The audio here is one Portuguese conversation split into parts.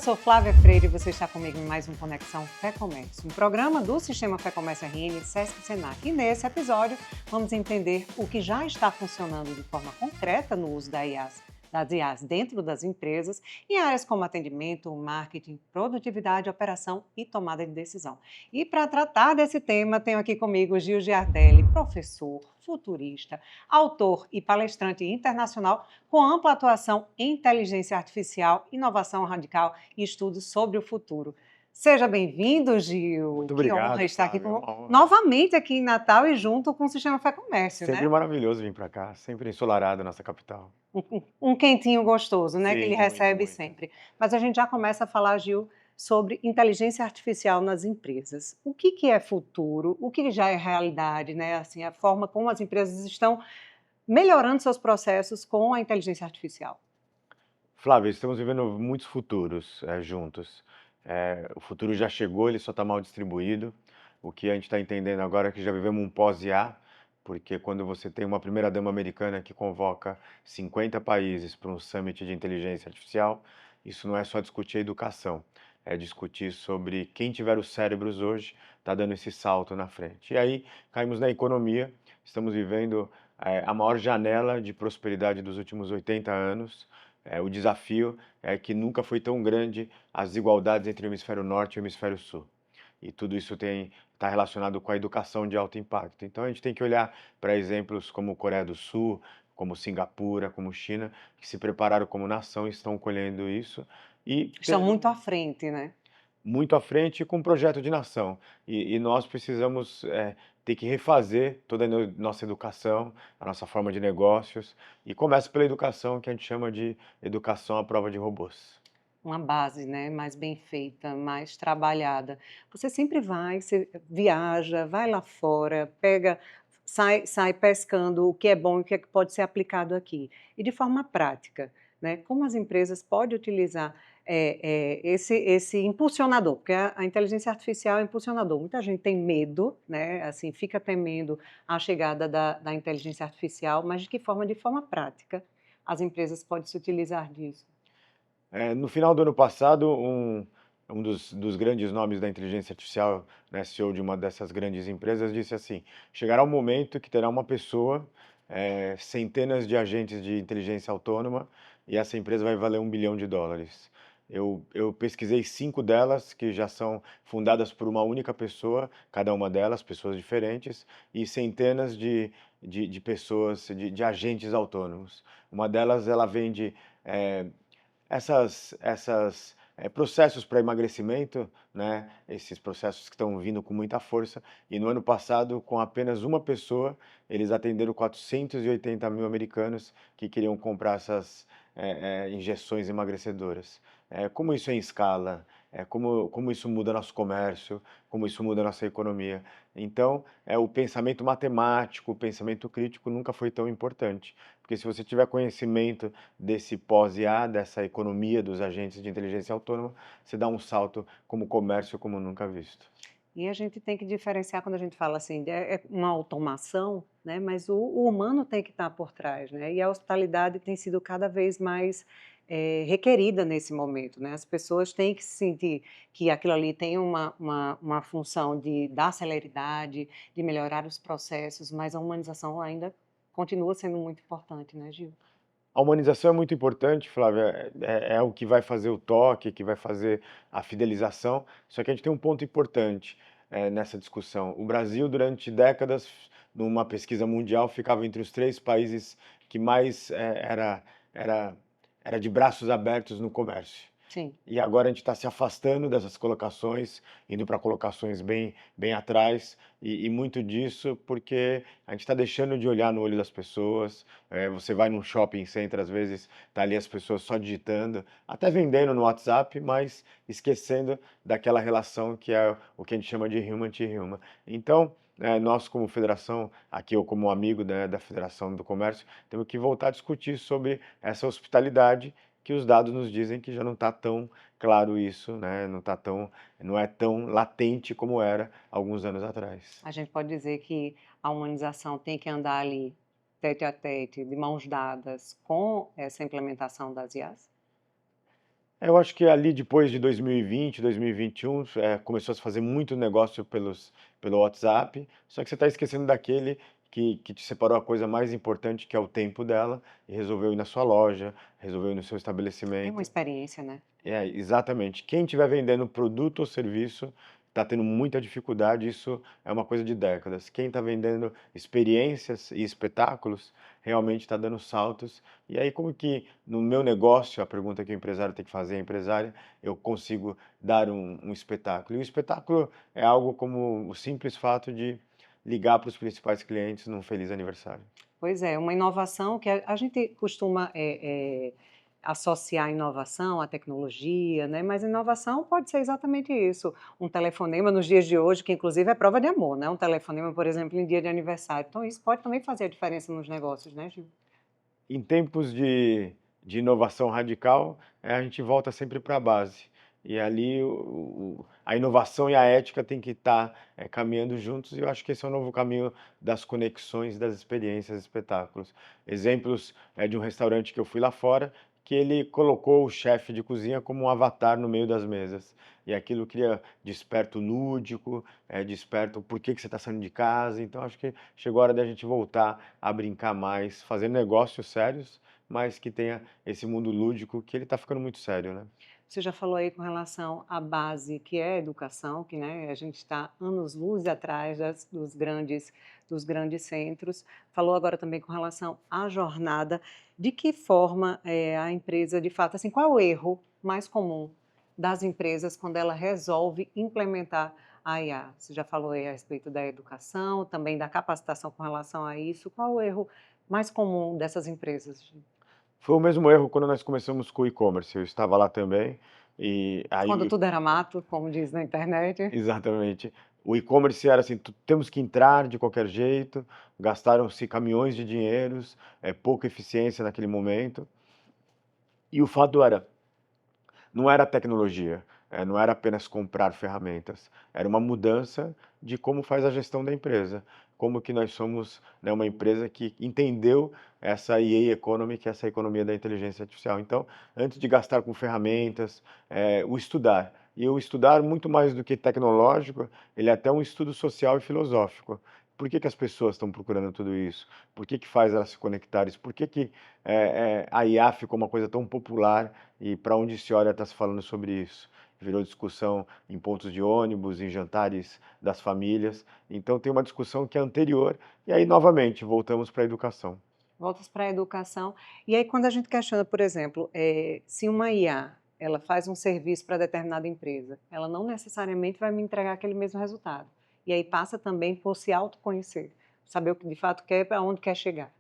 sou Flávia Freire e você está comigo em mais um Conexão Fé Comércio, um programa do Sistema Fé Comércio RN, Sesc e Senac. E nesse episódio vamos entender o que já está funcionando de forma concreta no uso das IAs dentro das empresas, em áreas como atendimento, marketing, produtividade, operação e tomada de decisão. E para tratar desse tema, tenho aqui comigo Gil Giardelli, professor, futurista, autor e palestrante internacional com ampla atuação em inteligência artificial, inovação radical e estudos sobre o futuro. Seja bem-vindo, Gil. Muito Que obrigado, honra estar aqui Flávia, novamente aqui em Natal e junto com o Sistema Fé Comércio, Sempre né? maravilhoso vir para cá, sempre ensolarado a nossa capital. Um quentinho gostoso, né, que ele Sim, muito, recebe muito. sempre. Mas a gente já começa a falar, Gil, sobre inteligência artificial nas empresas. O que é futuro? O que já é realidade, né? Assim, a forma como as empresas estão melhorando seus processos com a inteligência artificial. Flávia, estamos vivendo muitos futuros juntos. O futuro já chegou, ele só está mal distribuído. O que a gente está entendendo agora é que já vivemos um pós-IA, porque quando você tem uma primeira-dama americana que convoca 50 países para um summit de inteligência artificial, isso não é só discutir a educação, é discutir sobre quem tiver os cérebros hoje está dando esse salto na frente. E aí caímos na economia, estamos vivendo a maior janela de prosperidade dos últimos 80 anos. O desafio é que nunca foi tão grande as desigualdades entre o hemisfério norte e o hemisfério sul. E tudo isso está relacionado com a educação de alto impacto. Então a gente tem que olhar para exemplos como Coreia do Sul, como Singapura, como China, que se prepararam como nação e estão colhendo isso. E Estão muito à frente, né? muito à frente com um projeto de nação. E nós precisamos ter que refazer toda a nossa educação, a nossa forma de negócios, e começa pela educação que a gente chama de educação à prova de robôs. Uma base, né, mais bem feita, mais trabalhada. Você sempre você viaja, vai lá fora, sai pescando o que é bom e o que é que pode ser aplicado aqui. E de forma prática, né, como as empresas podem utilizar esse impulsionador, porque a inteligência artificial é impulsionador. Muita gente tem medo, né, assim, fica temendo a chegada da inteligência artificial, mas de que forma? De forma prática, as empresas podem se utilizar disso. No final do ano passado, um dos grandes nomes da inteligência artificial, né, CEO de uma dessas grandes empresas, disse assim: chegará um momento que terá uma pessoa, centenas de agentes de inteligência autônoma, e essa empresa vai valer US$ 1 bilhão. Eu pesquisei 5 delas que já são fundadas por uma única pessoa, cada uma delas, pessoas diferentes, e centenas de pessoas, de agentes autônomos. Uma delas, ela vende processos para emagrecimento, né, esses processos que estão vindo com muita força, e no ano passado, com apenas uma pessoa, eles atenderam 480 mil americanos que queriam comprar essas injeções emagrecedoras. Como isso é em escala, como isso muda nosso comércio, como isso muda nossa economia. Então, o pensamento matemático, o pensamento crítico nunca foi tão importante, porque se você tiver conhecimento desse pós-IA, dessa economia dos agentes de inteligência autônoma, você dá um salto como comércio como nunca visto. E a gente tem que diferenciar quando a gente fala assim, é uma automação, né? Mas o humano tem que estar por trás, né? E a hospitalidade tem sido cada vez mais requerida nesse momento, né? As pessoas têm que se sentir que aquilo ali tem uma função de dar celeridade, de melhorar os processos, mas a humanização ainda continua sendo muito importante, né, Gil? A humanização é muito importante, Flávia, é o que vai fazer o toque, que vai fazer a fidelização, só que a gente tem um ponto importante nessa discussão. O Brasil, durante décadas, numa pesquisa mundial, ficava entre os 3 países que mais era, era de braços abertos no comércio. Sim. E agora a gente está se afastando dessas colocações, indo para colocações bem atrás, e muito disso porque a gente está deixando de olhar no olho das pessoas. Você vai num shopping center, às vezes tá ali as pessoas só digitando, até vendendo no WhatsApp, mas esquecendo daquela relação que é o que a gente chama de human to human. Então, nós como federação, aqui eu como amigo, né, da Federação do Comércio, temos que voltar a discutir sobre essa hospitalidade que os dados nos dizem que já não está tão claro isso, né? Não é tão latente como era alguns anos atrás. A gente pode dizer que a humanização tem que andar ali, tete a tete, de mãos dadas, com essa implementação das IAs? Eu acho que ali depois de 2020, 2021, começou a se fazer muito negócio pelo WhatsApp, só que você está esquecendo daquele que te separou a coisa mais importante, que é o tempo dela, e resolveu ir na sua loja, resolveu ir no seu É uma estabelecimento. experiência, né? Exatamente. Quem estiver vendendo produto ou serviço está tendo muita dificuldade, isso é uma coisa de décadas. Quem está vendendo experiências e espetáculos realmente está dando saltos. E aí, como que no meu negócio, a pergunta que o empresário tem que fazer, a empresária, eu consigo dar um espetáculo? E o espetáculo é algo como o simples fato de ligar para os principais clientes num feliz aniversário. Pois é, uma inovação que a gente costuma associar a inovação à tecnologia, né? Mas inovação pode ser exatamente isso. Um telefonema nos dias de hoje, que inclusive é prova de amor, né? Um telefonema, por exemplo, em dia de aniversário. Então, isso pode também fazer a diferença nos negócios, né, Gil? Em tempos de inovação radical, a gente volta sempre para a base. E ali a inovação e a ética têm que estar caminhando juntos, e eu acho que esse é o novo caminho das conexões, das experiências, espetáculos. Exemplos de um restaurante que eu fui lá fora, que ele colocou o chefe de cozinha como um avatar no meio das mesas. E aquilo cria desperto lúdico, desperto por que você está saindo de casa. Então acho que chegou a hora da gente voltar a brincar mais, fazer negócios sérios, mas que tenha esse mundo lúdico que ele está ficando muito sério, né? Você já falou aí com relação à base, que é a educação, que, né, a gente está anos-luz atrás dos grandes centros. Falou agora também com relação à jornada. De que forma a empresa, de fato, assim, qual é o erro mais comum das empresas quando ela resolve implementar a IA? Você já falou aí a respeito da educação, também da capacitação com relação a isso. Qual é o erro mais comum dessas empresas? Foi o mesmo erro quando nós começamos com o e-commerce. Eu estava lá também, e Quando aí, tudo era mato, como diz na internet. exatamente, o e-commerce era assim, temos que entrar de qualquer jeito, gastaram-se caminhões de dinheiros, pouca eficiência naquele momento, e o fato era, não era tecnologia, não era apenas comprar ferramentas, era uma mudança de como faz a gestão da empresa, como que nós somos, né, uma empresa que entendeu essa EA Economy, que é essa economia da inteligência artificial. Então, antes de gastar com ferramentas, o estudar. E o estudar, muito mais do que tecnológico, ele é até um estudo social e filosófico. Por que que as pessoas estão procurando tudo isso? Por que que faz elas se conectarem? Por que que a IA ficou uma coisa tão popular e para onde se olha está se falando sobre isso? Virou discussão em pontos de ônibus, em jantares das famílias. Então tem uma discussão que é anterior, e aí novamente voltamos para a educação. Voltas para a educação. E aí, quando a gente questiona, por exemplo, se uma IA ela faz um serviço para determinada empresa, ela não necessariamente vai me entregar aquele mesmo resultado. E aí passa também por se autoconhecer, saber o que de fato quer e para onde quer chegar.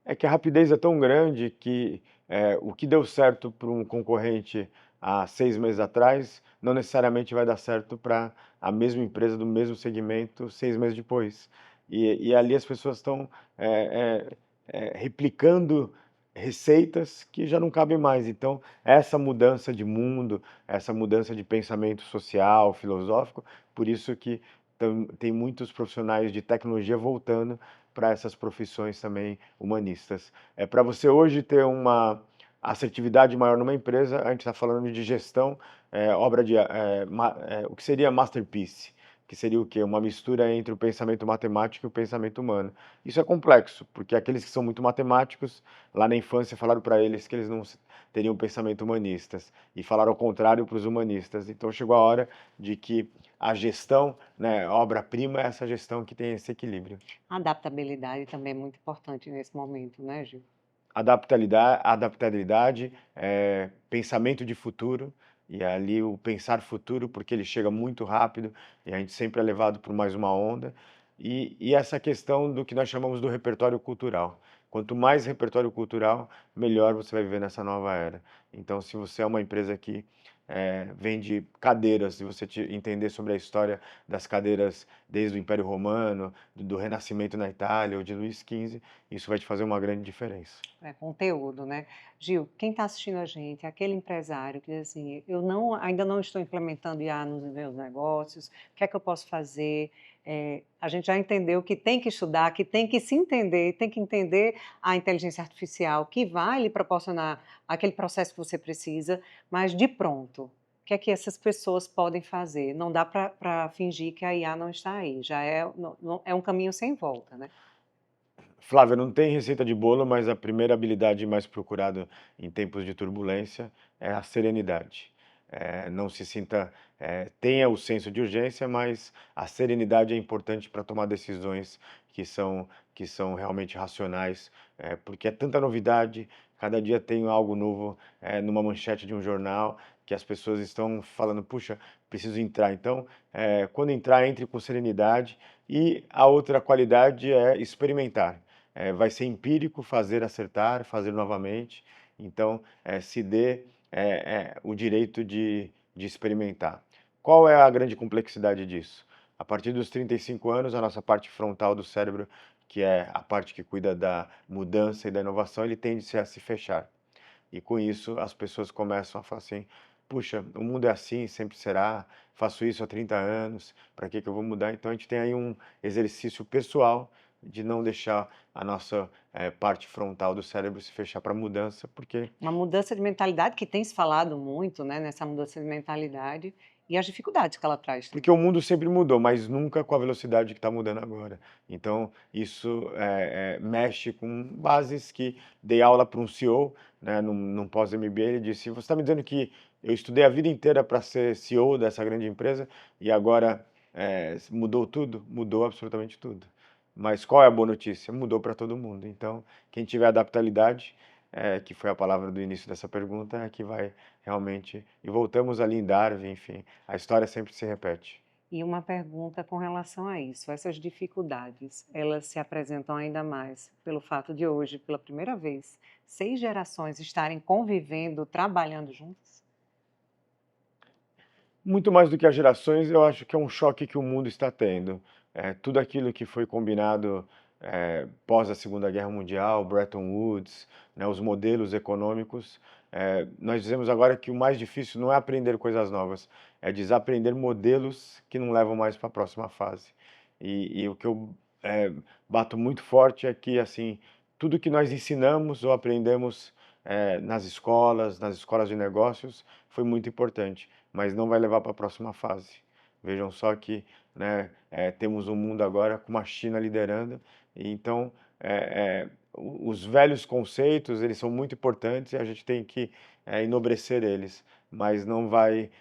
É que a rapidez é tão grande que o que deu certo para um concorrente há 6 meses atrás, não necessariamente vai dar certo para a mesma empresa do mesmo segmento 6 meses depois. E ali as pessoas estão replicando receitas que já não cabem mais. Então, essa mudança de mundo, essa mudança de pensamento social, filosófico, por isso que tem muitos profissionais de tecnologia voltando para essas profissões também humanistas. Para você hoje ter uma assertividade maior numa empresa, a gente está falando de gestão, obra de, o que seria masterpiece, que seria o quê? Uma mistura entre o pensamento matemático e o pensamento humano. Isso é complexo, porque aqueles que são muito matemáticos, lá na infância falaram para eles que eles não teriam pensamento humanistas, e falaram ao contrário para os humanistas. Então chegou a hora de que a gestão, né, obra-prima é essa gestão que tem esse equilíbrio. A adaptabilidade também é muito importante nesse momento, né, Gil? Adaptabilidade, pensamento de futuro, e ali o pensar futuro, porque ele chega muito rápido e a gente sempre é levado por mais uma onda, e essa questão do que nós chamamos do repertório cultural. Quanto mais repertório cultural, melhor você vai viver nessa nova era. Então, se você é uma empresa que vende cadeiras, se você entender sobre a história das cadeiras desde o Império Romano, do Renascimento na Itália ou de Luís XV, isso vai te fazer uma grande diferença. É conteúdo, né? Gil, quem está assistindo a gente, é aquele empresário que diz assim, ainda não estou implementando IA nos meus negócios, o que é que eu posso fazer? A gente já entendeu que tem que estudar, que tem que se entender, tem que entender a inteligência artificial, que vai lhe proporcionar aquele processo que você precisa, mas de pronto, o que é que essas pessoas podem fazer? Não dá para fingir que a IA não está aí, já é, é um caminho sem volta, né? Flávia, não tem receita de bolo, mas a primeira habilidade mais procurada em tempos de turbulência é a serenidade. Não se sinta, tenha o senso de urgência, mas a serenidade é importante para tomar decisões que são, que são realmente racionais, porque é tanta novidade, cada dia tem algo novo, numa manchete de um jornal, que as pessoas estão falando, puxa, preciso entrar. Então, quando entrar, entre com serenidade. E a outra qualidade é experimentar. Vai ser empírico, fazer acertar, fazer novamente. Então, se dê o direito de experimentar. Qual é a grande complexidade disso? A partir dos 35 anos, a nossa parte frontal do cérebro, que é a parte que cuida da mudança e da inovação, ele tende a se fechar. E com isso, as pessoas começam a falar assim: puxa, o mundo é assim, sempre será, faço isso há 30 anos, para que eu vou mudar? Então a gente tem aí um exercício pessoal de não deixar a nossa parte frontal do cérebro se fechar para mudança, porque Uma mudança de mentalidade que tem se falado muito, né, nessa mudança de mentalidade e as dificuldades que ela traz porque também. o mundo sempre mudou, mas nunca com a velocidade que está mudando agora. Então, isso mexe com bases que dei aula para um CEO, né, num pós-MBA, ele disse, você está me dizendo que eu estudei a vida inteira para ser CEO dessa grande empresa e agora mudou tudo? Mudou absolutamente tudo. Mas qual é a boa notícia? Mudou para todo mundo. Então, quem tiver adaptabilidade, que foi a palavra do início dessa pergunta, é que vai realmente... E voltamos ali em Darwin, enfim, a história sempre se repete. E uma pergunta com relação a isso, essas dificuldades, elas se apresentam ainda mais pelo fato de hoje, pela primeira vez, 6 gerações estarem convivendo, trabalhando juntas? Muito mais do que as gerações, eu acho que é um choque que o mundo está tendo. Tudo aquilo que foi combinado pós a Segunda Guerra Mundial, Bretton Woods, né, os modelos econômicos, nós dizemos agora que o mais difícil não é aprender coisas novas, é desaprender modelos que não levam mais para a próxima fase. E o que eu bato muito forte é que assim, tudo que nós ensinamos ou aprendemos nas escolas de negócios, foi muito importante, mas não vai levar para a próxima fase. Vejam só que, né, temos um mundo agora com uma China liderando, e então os velhos conceitos, eles são muito importantes e a gente tem que enobrecer eles, mas não vai...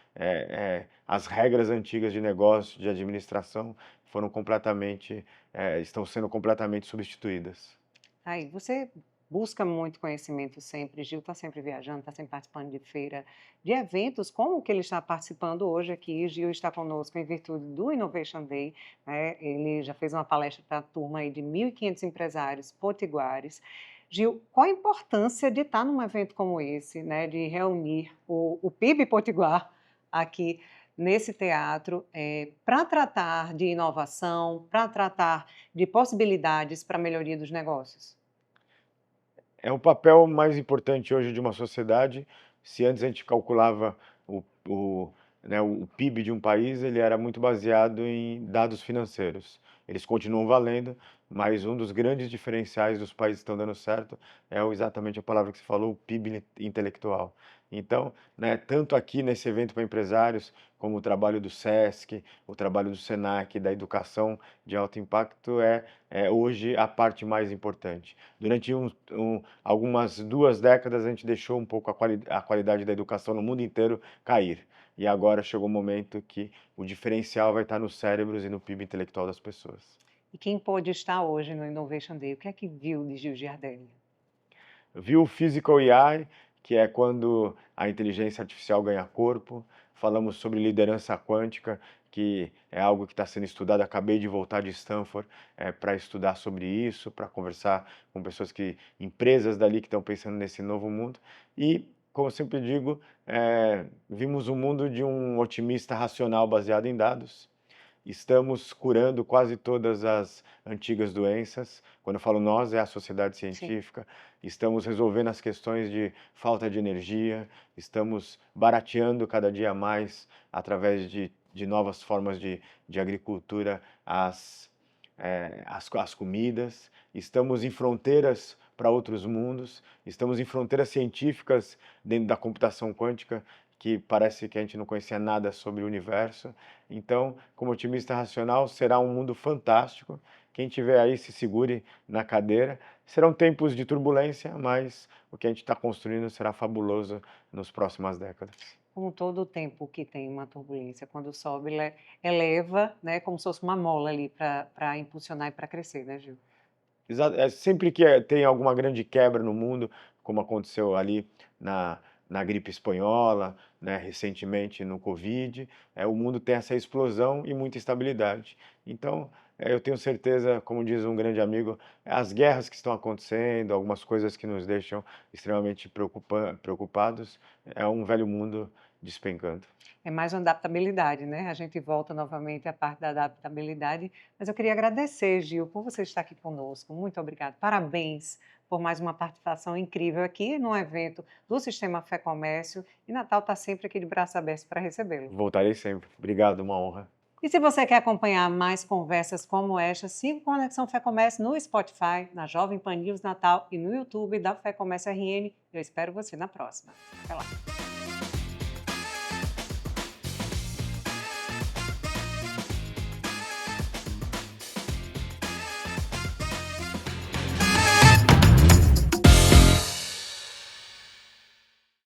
as regras antigas de negócio, de administração, foram completamente, estão sendo completamente substituídas. Aí, você busca muito conhecimento sempre, Gil está sempre viajando, está sempre participando de feira, de eventos como o que ele está participando hoje aqui. Gil está conosco em virtude do Innovation Day, né? Ele já fez uma palestra para a turma aí de 1.500 empresários potiguares. Gil, qual a importância de estar num evento como esse, né, de reunir o PIB Potiguar aqui nesse teatro, para tratar de inovação, para tratar de possibilidades para a melhoria dos negócios? É o papel mais importante hoje de uma sociedade. Se antes a gente calculava né, o PIB de um país, ele era muito baseado em dados financeiros. Eles continuam valendo, mas um dos grandes diferenciais dos países que estão dando certo é exatamente a palavra que você falou, o PIB intelectual. Então, né, tanto aqui nesse evento para empresários, como o trabalho do SESC, o trabalho do SENAC, da educação de alto impacto, é hoje a parte mais importante. Durante algumas 2 décadas, a gente deixou um pouco a qualidade da educação no mundo inteiro cair. E agora chegou o momento que o diferencial vai estar nos cérebros e no PIB intelectual das pessoas. E quem pôde estar hoje no Innovation Day, o que é que viu de Gil Giardelli? Viu o Physical AI, que é quando a inteligência artificial ganha corpo. Falamos sobre liderança quântica, que é algo que está sendo estudado. Acabei de voltar de Stanford para estudar sobre isso, para conversar com pessoas empresas dali que estão pensando nesse novo mundo. E, como eu sempre digo, vimos um mundo de um otimista racional baseado em dados. Estamos curando quase todas as antigas doenças. Quando eu falo nós, é a sociedade Sim. científica. Estamos resolvendo as questões de falta de energia, estamos barateando cada dia mais através de de novas formas de agricultura as comidas, estamos em fronteiras para outros mundos, estamos em fronteiras científicas dentro da computação quântica, que parece que a gente não conhecia nada sobre o universo. Então, como otimista racional, será um mundo fantástico. Quem tiver aí, se segure na cadeira. Serão tempos de turbulência, mas o que a gente está construindo será fabuloso nas próximas décadas. Como todo o tempo que tem uma turbulência, quando sobe, eleva, né, como se fosse uma mola ali para impulsionar e para crescer, né, Gil? Sempre que tem alguma grande quebra no mundo, como aconteceu ali na, na gripe espanhola, né, recentemente no Covid, o mundo tem essa explosão e muita instabilidade. Então, eu tenho certeza, como diz um grande amigo, as guerras que estão acontecendo, algumas coisas que nos deixam extremamente preocupados, é um velho mundo despencando. É mais uma adaptabilidade, né? A gente volta novamente à parte da adaptabilidade, mas eu queria agradecer, Gil, por você estar aqui conosco. Muito obrigada. Parabéns por mais uma participação incrível aqui no evento do Sistema Fé Comércio, e Natal está sempre aqui de braços abertos para recebê-lo. Voltarei sempre. Obrigado, uma honra. E se você quer acompanhar mais conversas como esta, siga o Conexão Fé Comércio no Spotify, na Jovem Pan News Natal e no YouTube da Fé Comércio RN. Eu espero você na próxima. Até lá.